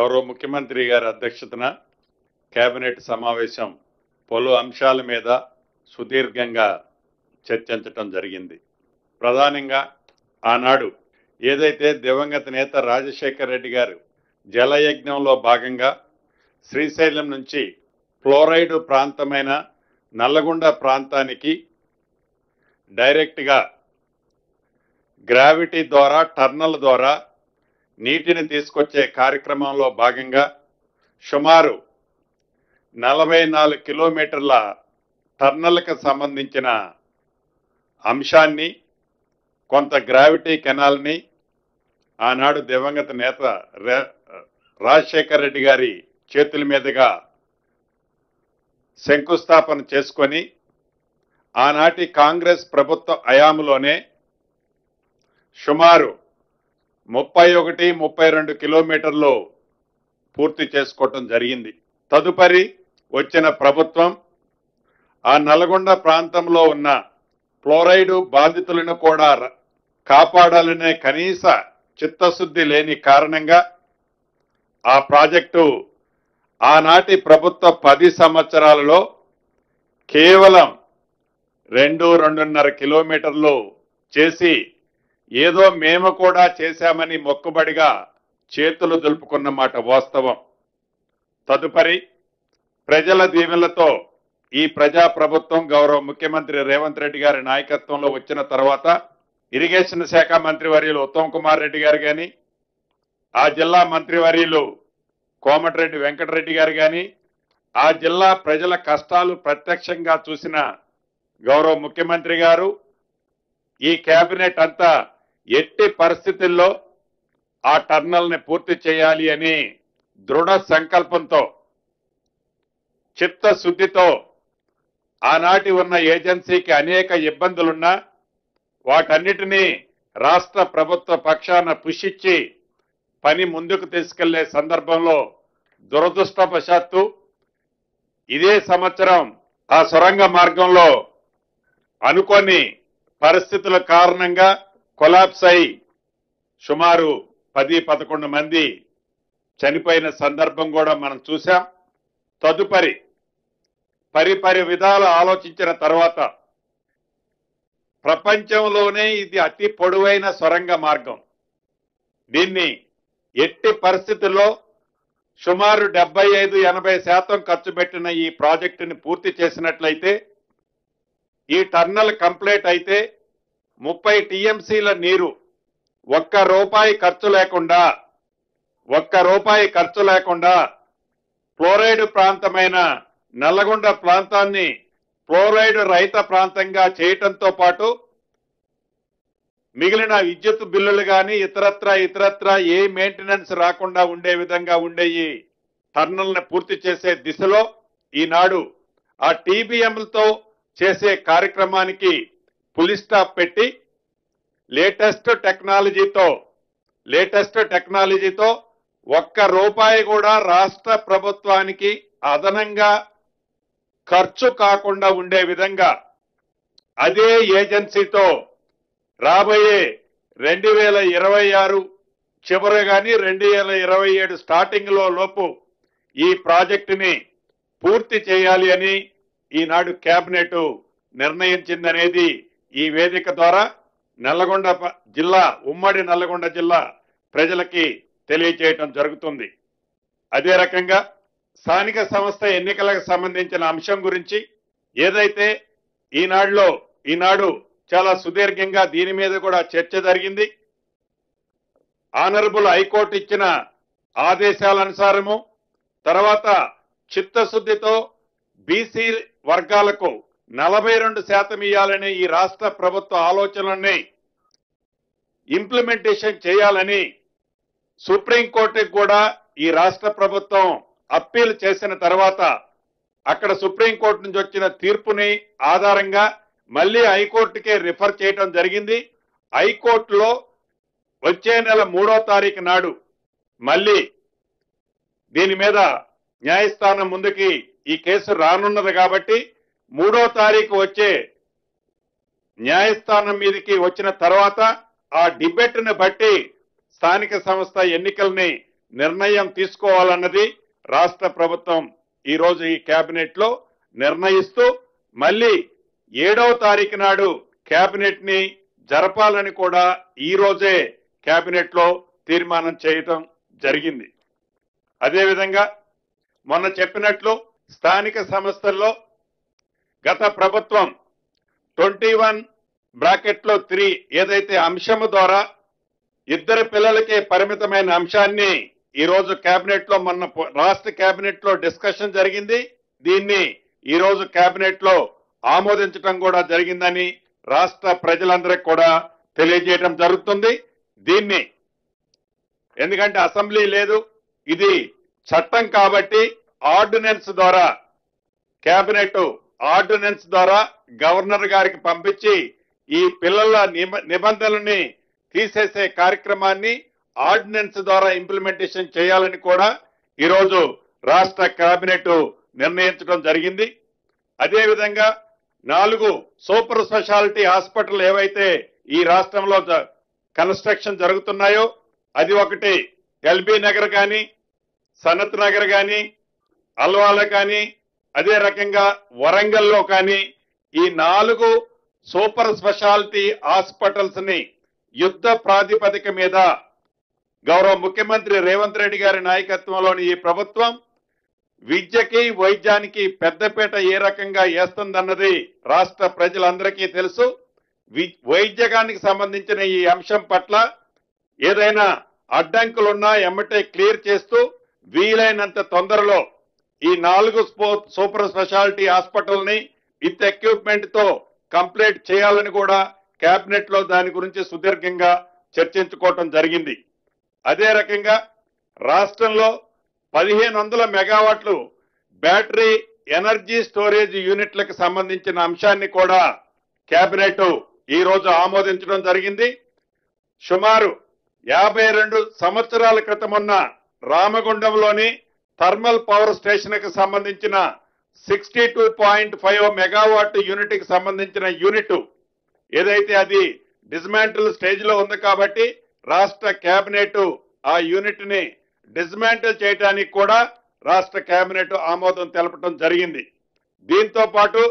గౌరవ ముఖ్యమంత్రి గారి అధ్యక్షతన కేబినెట్ సమావేశం పలు అంశాల మీద సుదీర్ఘంగా చర్చించడం జరిగింది. ప్రధానంగా ఆనాడు ఏదైతే దివంగత నేత రాజశేఖర్ రెడ్డి గారు జలయజ్ఞంలో భాగంగా శ్రీశైలం నుంచి ఫ్లోరైడ్ ప్రాంతమైన నల్లగొండ ప్రాంతానికి డైరెక్ట్గా గ్రావిటీ ద్వారా టర్నల్ ద్వారా నీటిని తీసుకొచ్చే కార్యక్రమంలో భాగంగా సుమారు 44 కిలోమీటర్ల టర్నల్కి సంబంధించిన అంశాన్ని, కొంత గ్రావిటీ కెనాల్ని ఆనాడు దివంగత నేత రాజశేఖర్ రెడ్డి గారి చేతుల మీదుగా శంకుస్థాపన చేసుకొని ఆనాటి కాంగ్రెస్ ప్రభుత్వ హయాంలోనే సుమారు 31-32 కిలోమీటర్లు పూర్తి చేసుకోవటం జరిగింది. తదుపరి వచ్చిన ప్రభుత్వం ఆ నల్గొండ ప్రాంతంలో ఉన్న ఫ్లోరైడ్ బాధితులను కూడా కాపాడాలనే కనీస చిత్తశుద్ధి లేని కారణంగా ఆ ప్రాజెక్టు ఆనాటి ప్రభుత్వ 10 సంవత్సరాలలో కేవలం 2-2.5 కిలోమీటర్లు చేసి ఏదో మేము కూడా చేశామని మొక్కుబడిగా చేతులు దులుపుకున్న మాట వాస్తవం. తదుపరి ప్రజల దీవెనలతో ఈ ప్రజా ప్రభుత్వం గౌరవ ముఖ్యమంత్రి రేవంత్ రెడ్డి గారి నాయకత్వంలో వచ్చిన తర్వాత ఇరిగేషన్ శాఖ మంత్రివర్యులు ఉత్తమ్ కుమార్ రెడ్డి గారు కానీ, ఆ జిల్లా మంత్రివర్యులు కోమటిరెడ్డి వెంకటరెడ్డి గారు కానీ, ఆ జిల్లా ప్రజల కష్టాలు ప్రత్యక్షంగా చూసిన గౌరవ ముఖ్యమంత్రి గారు, ఈ కేబినెట్ అంతా ఎట్టి పరిస్థితుల్లో ఆ టర్నల్ని పూర్తి చేయాలి అని దృఢ సంకల్పంతో, చిత్తశుద్ధితో ఆనాటి ఉన్న ఏజెన్సీకి అనేక ఇబ్బందులున్నా వాటన్నిటినీ రాష్ట్ర ప్రభుత్వ పక్షాన పుషిచ్చి పని ముందుకు తీసుకెళ్లే సందర్భంలో దురదృష్టవశాత్తు ఇదే సంవత్సరం ఆ సొరంగ మార్గంలో అనుకోని పరిస్థితుల కారణంగా కొలాప్స్ అయి సుమారు 10-11 మంది చనిపోయిన సందర్భం కూడా మనం చూసాం. తదుపరి పరిపరి విధాలు ఆలోచించిన తర్వాత ప్రపంచంలోనే ఇది అతి పొడవైన సొరంగ మార్గం. దీన్ని ఎట్టి పరిస్థితుల్లో సుమారు 75-80% ఖర్చు పెట్టిన ఈ ప్రాజెక్టుని పూర్తి చేసినట్లయితే, ఈ టర్నల్ కంప్లీట్ అయితే 30 టీఎంసీల నీరు ఒక్క రూపాయి ఖర్చు లేకుండా ఫ్లోరైడ్ ప్రాంతమైన నల్లగొండ ప్రాంతాన్ని ఫ్లోరైడ్ రహిత ప్రాంతంగా చేయటంతో పాటు మిగిలిన విద్యుత్ బిల్లులు కానీ ఇతరత్ర ఏ మెయింటెనెన్స్ రాకుండా ఉండే విధంగా ఉండే ఈ టర్నల్ని పూర్తి చేసే దిశలో ఈనాడు ఆ టీబీఎంలతో చేసే కార్యక్రమానికి ఫుల్ స్టాప్ పెట్టి లేటెస్ట్ టెక్నాలజీతో ఒక్క రూపాయి కూడా రాష్ట్ర ప్రభుత్వానికి అదనంగా ఖర్చు కాకుండా ఉండే విధంగా అదే ఏజెన్సీతో రాబోయే 2026 చివరి కానీ 2027 స్టార్టింగ్ లోపు ఈ ప్రాజెక్టుని పూర్తి చేయాలి అని ఈనాడు కేబినెట్ నిర్ణయించిందనేది ఈ వేదిక ద్వారా నల్లగొండ జిల్లా, ఉమ్మడి నల్లగొండ జిల్లా ప్రజలకి తెలియజేయటం జరుగుతుంది. అదే రకంగా స్థానిక సంస్థ ఎన్నికలకు సంబంధించిన అంశం గురించి ఏదైతే ఈనాడు చాలా సుదీర్ఘంగా దీని మీద కూడా చర్చ జరిగింది. ఆనరబుల్ హైకోర్టు ఇచ్చిన ఆదేశాల అనుసారము తర్వాత చిత్తశుద్ధితో బీసీ వర్గాలకు 42% ఇవ్వాలని ఈ రాష్ట్ర ప్రభుత్వ ఆలోచనల్ని ఇంప్లిమెంటేషన్ చేయాలని సుప్రీంకోర్టుకు కూడా ఈ రాష్ట్ర ప్రభుత్వం అప్పీల్ చేసిన తర్వాత అక్కడ సుప్రీంకోర్టు నుంచి వచ్చిన తీర్పుని ఆధారంగా మళ్ళీ హైకోర్టుకే రిఫర్ చేయడం జరిగింది. హైకోర్టులో వచ్చే నెల 3వ తారీఖు నాడు మళ్ళీ దీని మీద న్యాయస్థానం ముందుకి ఈ కేసు రానున్నది కాబట్టి 3వ తారీఖు వచ్చే న్యాయస్థానం మీదకి వచ్చిన తర్వాత ఆ డిబేట్ని బట్టి స్థానిక సంస్థ ఎన్నికల్ని నిర్ణయం తీసుకోవాలన్నది రాష్ట్ర ప్రభుత్వం ఈ రోజు ఈ కేబినెట్ లో నిర్ణయిస్తూ మళ్ళీ 7వ తారీఖు నాడు కేబినెట్ ని జరపాలని కూడా ఈ రోజే కేబినెట్ లో తీర్మానం చేయటం జరిగింది. అదేవిధంగా మొన్న చెప్పినట్లు స్థానిక సంస్థల్లో గత ప్రభుత్వం 21(3) ఏదైతే అంశము ద్వారా 2 పిల్లలకే పరిమితమైన అంశాన్ని ఈ రోజు కేబినెట్ లో మొన్న రాష్ట్ర కేబినెట్ లో డిస్కషన్ జరిగింది. దీన్ని ఈ రోజు కేబినెట్ లో ఆమోదించడం కూడా జరిగిందని రాష్ట్ర ప్రజలందరికీ కూడా తెలియజేయడం జరుగుతుంది. దీన్ని ఎందుకంటే అసెంబ్లీ లేదు, ఇది చట్టం కాబట్టి ఆర్డినెన్స్ ద్వారా కేబినెట్ ఆర్డినెన్స్ ద్వారా గవర్నర్ గారికి పంపించి ఈ పిల్లల నిబంధనల్ని తీసేసే కార్యక్రమాన్ని ఆర్డినెన్స్ ద్వారా ఇంప్లిమెంటేషన్ చేయాలని కూడా ఈరోజు రాష్ట్ర కేబినెట్ నిర్ణయించడం జరిగింది. అదేవిధంగా 4 సూపర్ స్పెషాలిటీ హాస్పిటల్ ఏవైతే ఈ రాష్ట్రంలో కన్స్ట్రక్షన్ జరుగుతున్నాయో అది ఒకటి ఎల్బీ నగర్ కానీ, సనత్ నగర్ కానీ, అల్వాల కానీ, అదే రకంగా వరంగల్లో కానీ ఈ 4 సూపర్ స్పెషాలిటీ హాస్పిటల్స్ ని యుద్ధ ప్రాతిపదిక మీద గౌరవ ముఖ్యమంత్రి రేవంత్ రెడ్డి గారి నాయకత్వంలోని ఈ ప్రభుత్వం విద్యకి వైద్యానికి పెద్దపీట ఏ రకంగా వేస్తుందన్నది రాష్ట్ర ప్రజలందరికీ తెలుసు. వైద్యకానికి సంబంధించిన ఈ అంశం పట్ల ఏదైనా అడ్డంకులున్నా ఎమ్మటే క్లియర్ చేస్తూ వీలైనంత తొందరలో ఈ 4 సూపర్ స్పెషాలిటీ హాస్పిటల్ ని విత్ ఎక్విప్మెంట్ తో కంప్లీట్ చేయాలని కూడా కేబినెట్ లో దాని గురించి సుదీర్ఘంగా చర్చించుకోవటం జరిగింది. అదే రకంగా రాష్ట్రంలో 1500 మెగావాట్లు బ్యాటరీ ఎనర్జీ స్టోరేజ్ యూనిట్లకు సంబంధించిన అంశాన్ని కూడా కేబినెట్ ఈ రోజు ఆమోదించడం జరిగింది. సుమారు 52 సంవత్సరాల క్రితం ఉన్న రామగుండంలోని థర్మల్ పవర్ స్టేషన్ కి సంబంధించిన 62.5 మెగావాట్ యూనిట్ కి సంబంధించిన యూనిట్ ఏదైతే అది డిస్మాంటిల్ స్టేజ్ లో ఉంది కాబట్టి రాష్ట్ర కేబినెట్ ఆ యూనిట్ ని డిస్మాంటిల్ చేయడానికి కూడా రాష్ట్ర కేబినెట్ ఆమోదం తెలపడం జరిగింది. దీంతో పాటు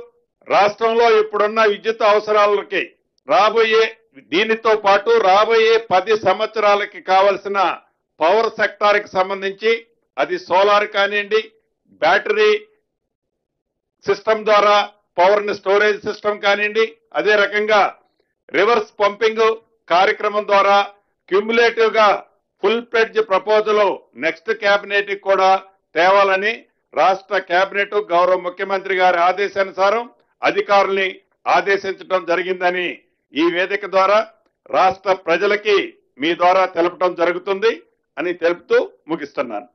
రాష్ట్రంలో ఇప్పుడున్న విద్యుత్ అవసరాలకి దీనితో పాటు రాబోయే 10 సంవత్సరాలకి కావలసిన పవర్ సెక్టార్ కి సంబంధించి అది సోలార్ కానివ్వండి, బ్యాటరీ సిస్టమ్ ద్వారా పవర్ ని స్టోరేజ్ సిస్టమ్ కానివ్వండి, అదే రకంగా రివర్స్ పంపింగ్ కార్యక్రమం ద్వారా క్యూములేటివ్ గా full pledge proposal next cabinet కూడా తేవాలని రాష్ట్ర కేబినెట్ గౌరవ ముఖ్యమంత్రి గారి ఆదేశానుసారం అధికారుల్ని ఆదేశించడం జరిగిందని ఈ వేదిక ద్వారా రాష్ట్ర ప్రజలకి మీ ద్వారా తెలపడం జరుగుతుంది అని తెలుపుతూ ముగిస్తున్నాను.